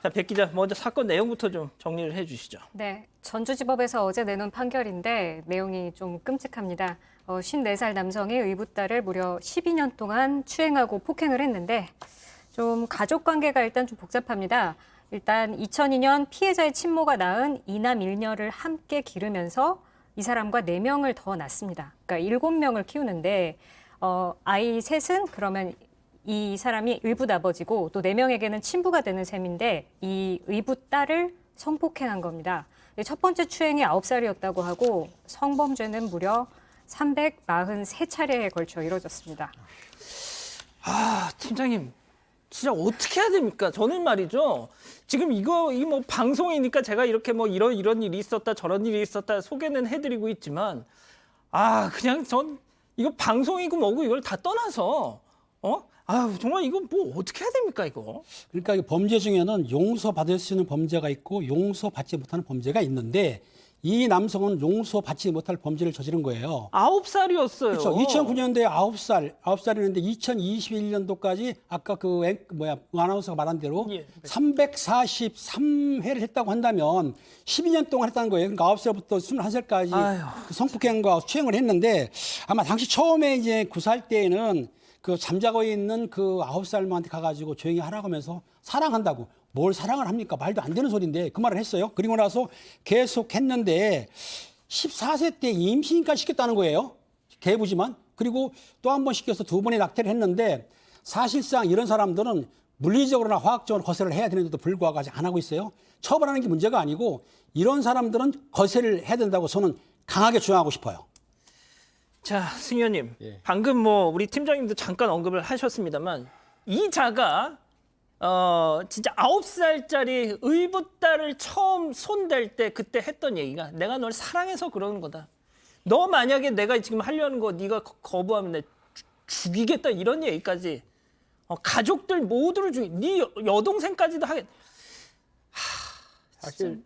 자, 백 기자, 먼저 사건 내용부터 좀 정리를 해주시죠. 네, 전주지법에서 어제 내놓은 판결인데 내용이 좀 끔찍합니다. 54살 남성이 의붓딸을 무려 12년 동안 추행하고 폭행을 했는데 좀 가족 관계가 일단 좀 복잡합니다. 일단 2002년 피해자의 친모가 낳은 이남 일녀를 함께 기르면서 이 사람과 4명을 더 낳습니다. 그러니까 7명을 키우는데 아이 셋은 그러면 이 사람이 의붓 아버지고 또 4명에게는 친부가 되는 셈인데 이 의붓 딸을 성폭행한 겁니다. 첫 번째 추행이 9살이었다고 하고 성범죄는 무려 343차례에 걸쳐 이뤄졌습니다. 아, 팀장님, 진짜 어떻게 해야 됩니까? 저는 말이죠. 지금 이 뭐 방송이니까 제가 이렇게 뭐 이런 일이 있었다, 저런 일이 있었다 소개는 해드리고 있지만, 그냥 전 이거 방송이고 뭐고 이걸 다 떠나서, 정말 이거 뭐 어떻게 해야 됩니까, 이거? 그러니까 이 범죄 중에는 용서받을 수 있는 범죄가 있고 용서받지 못하는 범죄가 있는데 이 남성은 용서받지 못할 범죄를 저지른 거예요. 9살이었어요. 그렇죠. 2009년도에 9살이었는데 2021년도까지 아까 아나운서가 말한 대로 예. 343회를 했다고 한다면 12년 동안 했다는 거예요. 그러니까 9살부터 21살까지 그 성폭행과 추행을 했는데 아마 당시 처음에 이제 9살 때에는 그 잠자고 있는 그 9살한테 가가지고 조용히 하라고 하면서 사랑한다고. 뭘 사랑을 합니까? 말도 안 되는 소리인데 그 말을 했어요. 그리고 나서 계속 했는데 14세 때 임신까지 시켰다는 거예요. 계부지만. 그리고 또 한 번 시켜서 2번의 낙태를 했는데 사실상 이런 사람들은 물리적으로나 화학적으로 거세를 해야 되는데도 불구하고 아직 안 하고 있어요. 처벌하는 게 문제가 아니고 이런 사람들은 거세를 해야 된다고 저는 강하게 주장하고 싶어요. 자, 승 의원님, 예. 방금 뭐 우리 팀장님도 잠깐 언급을 하셨습니다만 이 자가 진짜 9살짜리 의붓딸을 처음 손댈 때 그때 했던 얘기가 내가 널 사랑해서 그러는 거다. 너 만약에 내가 지금 하려는 거 네가 거부하면 내 죽이겠다 이런 얘기까지 가족들 모두를 네 여동생까지도 하겠. 사실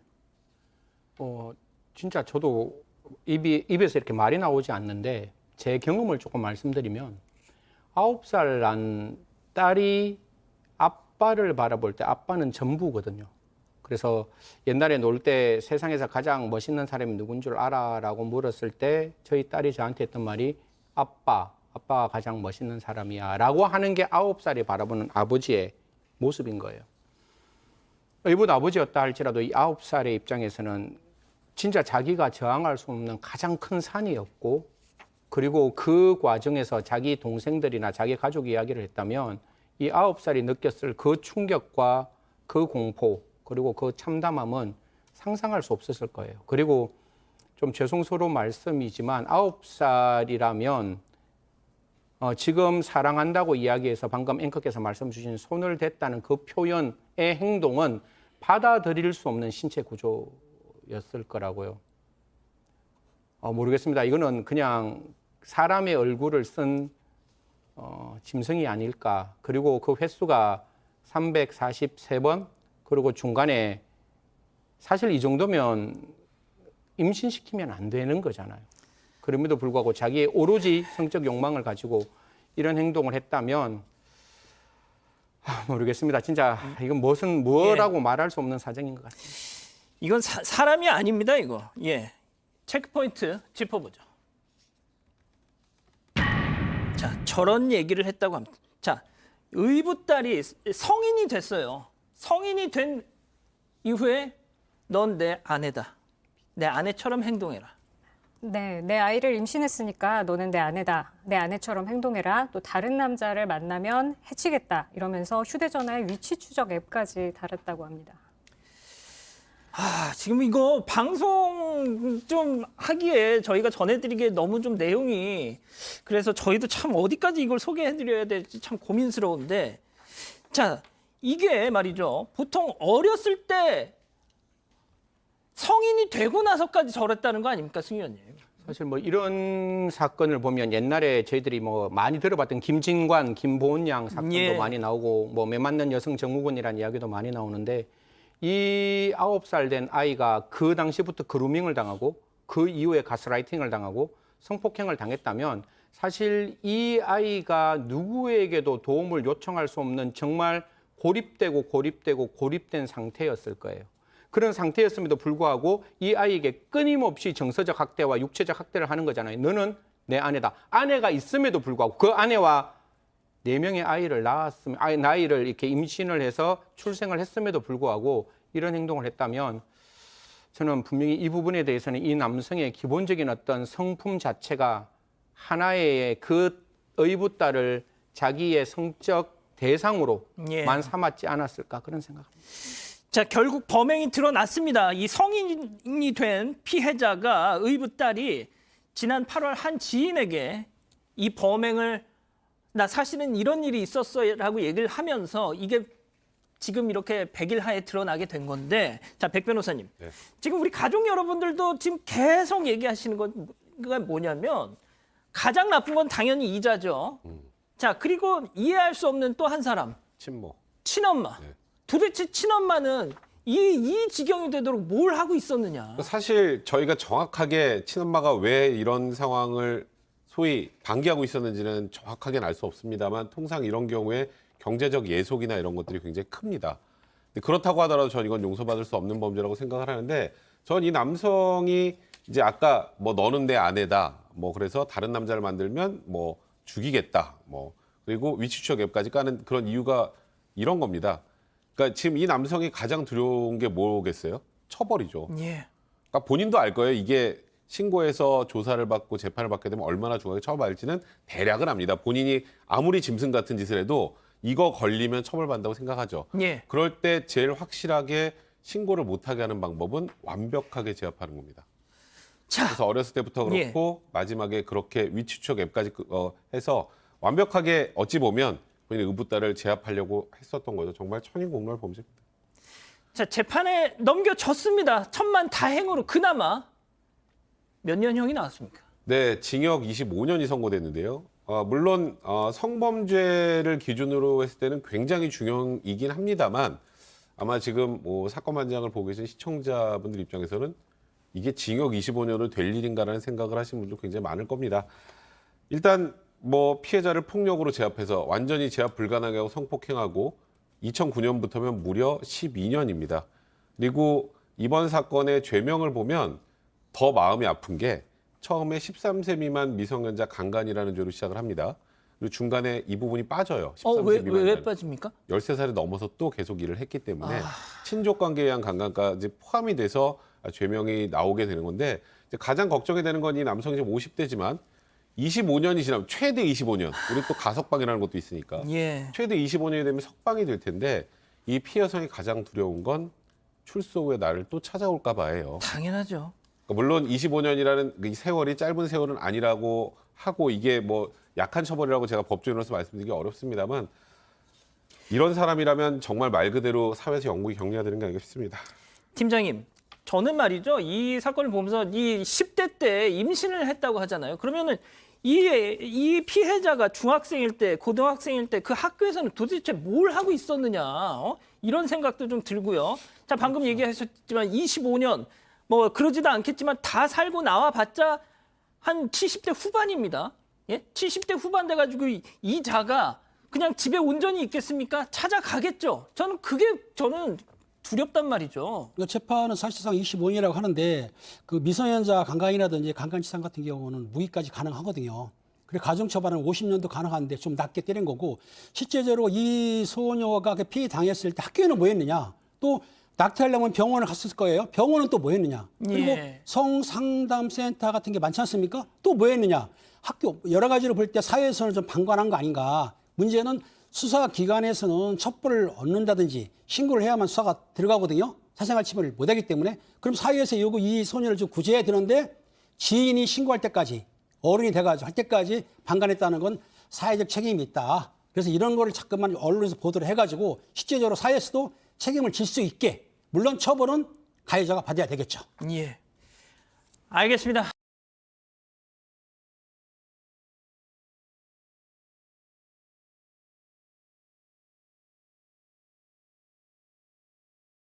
진짜 저도 입에서 이렇게 말이 나오지 않는데 제 경험을 조금 말씀드리면 9살 난 딸이 아빠를 바라볼 때 아빠는 전부거든요. 그래서 옛날에 놀 때 세상에서 가장 멋있는 사람이 누군 줄 알아라고 물었을 때 저희 딸이 저한테 했던 말이 아빠가 가장 멋있는 사람이야 라고 하는 게 9살이 바라보는 아버지의 모습인 거예요. 의붓 아버지였다 할지라도 이 9살의 입장에서는 진짜 자기가 저항할 수 없는 가장 큰 산이었고 그리고 그 과정에서 자기 동생들이나 자기 가족 이야기를 했다면 이 9살이 느꼈을 그 충격과 그 공포 그리고 그 참담함은 상상할 수 없었을 거예요. 그리고 좀 죄송스러운 말씀이지만 9살이라면 지금 사랑한다고 이야기해서 방금 앵커께서 말씀 주신 손을 댔다는 그 표현의 행동은 받아들일 수 없는 신체 구조였을 거라고요. 모르겠습니다. 이거는 그냥 사람의 얼굴을 쓴 짐승이 아닐까. 그리고 그 횟수가 343번 그리고 중간에 사실 이 정도면 임신시키면 안 되는 거잖아요. 그럼에도 불구하고 자기의 오로지 성적 욕망을 가지고 이런 행동을 했다면 모르겠습니다. 진짜 이건 뭐라고 말할 수 없는 사정인 것 같습니다. 이건 사람이 아닙니다, 이거. 예. 체크포인트 짚어보죠. 자, 저런 얘기를 했다고 합니다. 자, 의붓딸이 성인이 됐어요. 성인이 된 이후에 넌 내 아내다. 내 아내처럼 행동해라. 네, 내 아이를 임신했으니까 너는 내 아내다. 내 아내처럼 행동해라. 또 다른 남자를 만나면 해치겠다. 이러면서 휴대전화에 위치 추적 앱까지 달았다고 합니다. 지금 이거 방송 좀 하기에 저희가 전해드리기에 너무 좀 내용이 그래서 저희도 참 어디까지 이걸 소개해드려야 될지 참 고민스러운데 자, 이게 말이죠. 보통 어렸을 때 성인이 되고 나서까지 저랬다는 거 아닙니까, 승 의원님? 사실 뭐 이런 사건을 보면 옛날에 저희들이 뭐 많이 들어봤던 김진관, 김보은 양 사건도 예. 많이 나오고 뭐 매 맞는 여성 정우군이라는 이야기도 많이 나오는데 이 9살 된 아이가 그 당시부터 그루밍을 당하고 그 이후에 가스라이팅을 당하고 성폭행을 당했다면 사실 이 아이가 누구에게도 도움을 요청할 수 없는 정말 고립된 상태였을 거예요. 그런 상태였음에도 불구하고 이 아이에게 끊임없이 정서적 학대와 육체적 학대를 하는 거잖아요. 너는 내 아내다. 아내가 있음에도 불구하고 그 아내와 4명의 아이를 낳았으면, 나이를 이렇게 임신을 해서 출생을 했음에도 불구하고 이런 행동을 했다면 저는 분명히 이 부분에 대해서는 이 남성의 기본적인 어떤 성품 자체가 하나의 그 의붓딸을 자기의 성적 대상으로만 삼았지 않았을까 그런 생각합니다. 자, 결국 범행이 드러났습니다. 이 성인이 된 피해자가 의붓딸이 지난 8월 한 지인에게 이 범행을 나 사실은 이런 일이 있었어라고 얘기를 하면서 이게 지금 이렇게 100일 하에 드러나게 된 건데, 자, 백 변호사님, 네. 지금 우리 가족 여러분들도 지금 계속 얘기하시는 건 뭐냐면 가장 나쁜 건 당연히 이자죠. 자, 그리고 이해할 수 없는 또 한 사람, 친모. 친엄마. 네. 도대체 친엄마는 이 지경이 되도록 뭘 하고 있었느냐. 사실 저희가 정확하게 친엄마가 왜 이런 상황을 소위 방기하고 있었는지는 정확하게는 알 수 없습니다만 통상 이런 경우에 경제적 예속이나 이런 것들이 굉장히 큽니다. 근데 그렇다고 하더라도 전 이건 용서받을 수 없는 범죄라고 생각을 하는데 전 이 남성이 이제 아까 뭐 너는 내 아내다 뭐 그래서 다른 남자를 만들면 뭐 죽이겠다 뭐 그리고 위치추적 앱까지 까는 그런 이유가 이런 겁니다. 그러니까 지금 이 남성이 가장 두려운 게 뭐겠어요? 처벌이죠. 예. 그러니까 본인도 알 거예요. 이게 신고해서 조사를 받고 재판을 받게 되면 얼마나 중하게 처벌받을지는 대략은 압니다. 본인이 아무리 짐승 같은 짓을 해도 이거 걸리면 처벌받는다고 생각하죠. 예. 그럴 때 제일 확실하게 신고를 못하게 하는 방법은 완벽하게 제압하는 겁니다. 자, 그래서 어렸을 때부터 그렇고 마지막에 그렇게 위치추적 앱까지 해서 완벽하게 어찌 보면 본인의 의붓딸을 제압하려고 했었던 거죠. 정말 천인공노할 범죄입니다. 자, 재판에 넘겨졌습니다. 천만다행으로 그나마 몇 년형이 나왔습니까? 네, 징역 25년이 선고됐는데요. 물론 성범죄를 기준으로 했을 때는 굉장히 중형이긴 합니다만 아마 지금 뭐 사건 반장을 보고 계신 시청자분들 입장에서는 이게 징역 25년으로 될 일인가라는 생각을 하시는 분도 굉장히 많을 겁니다. 일단 뭐 피해자를 폭력으로 제압해서 완전히 제압 불가능하게 하고 성폭행하고 2009년부터면 무려 12년입니다. 그리고 이번 사건의 죄명을 보면 더 마음이 아픈 게 처음에 13세 미만 미성년자 강간이라는 죄로 시작을 합니다. 그리고 중간에 이 부분이 빠져요. 13세 미만. 왜 빠집니까? 13살이 넘어서 또 계속 일을 했기 때문에 친족 관계에 의한 강간까지 포함이 돼서 죄명이 나오게 되는 건데 이제 가장 걱정이 되는 건 이 남성이 지금 50대지만 25년이 지나면 최대 25년. 우리 또 가석방이라는 것도 있으니까. 예. 최대 25년이 되면 석방이 될 텐데 이 피해 여성이 가장 두려운 건 출소 후에 나를 또 찾아올까 봐예요. 당연하죠. 그러니까 물론 25년이라는 이 세월이 짧은 세월은 아니라고 하고 이게 뭐 약한 처벌이라고 제가 법조인으로서 말씀드리기 어렵습니다만 이런 사람이라면 정말 말 그대로 사회에서 영구히 격리해야 되는 게 아닌가 싶습니다. 팀장님, 저는 말이죠. 이 사건을 보면서 이 10대 때 임신을 했다고 하잖아요. 그러면은 이 피해자가 중학생일 때, 고등학생일 때 그 학교에서는 도대체 뭘 하고 있었느냐. 이런 생각도 좀 들고요. 자, 방금 얘기하셨지만 25년, 뭐 그러지도 않겠지만 다 살고 나와봤자 한 70대 후반입니다. 예? 70대 후반 돼가지고 이 자가 그냥 집에 온전히 있겠습니까? 찾아가겠죠. 저는 두렵단 말이죠. 이 재판은 사실상 25년이라고 하는데 그 미성년자 강간이라든지 강간치상 같은 경우는 무기까지 가능하거든요. 그리고 가중처벌은 50년도 가능한데 좀 낮게 때린 거고 실제적으로 이 소녀가 피해 당했을 때 학교에는 뭐 했느냐? 또 낙태하려면 병원을 갔을 거예요. 병원은 또 뭐 했느냐? 그리고 예. 성상담센터 같은 게 많지 않습니까? 또 뭐 했느냐? 학교 여러 가지로 볼 때 사회에서는 좀 방관한 거 아닌가? 문제는 수사기관에서는 첩보를 얻는다든지 신고를 해야만 수사가 들어가거든요. 사생활 침해를 못하기 때문에. 그럼 사회에서 이 소녀를 좀 구제해야 되는데 지인이 신고할 때까지 어른이 돼가지고 할 때까지 방관했다는 건 사회적 책임이 있다. 그래서 이런 거를 자꾸만 언론에서 보도를 해가지고 실제적으로 사회에서도 책임을 질 수 있게 물론 처벌은 가해자가 받아야 되겠죠. 예. 알겠습니다.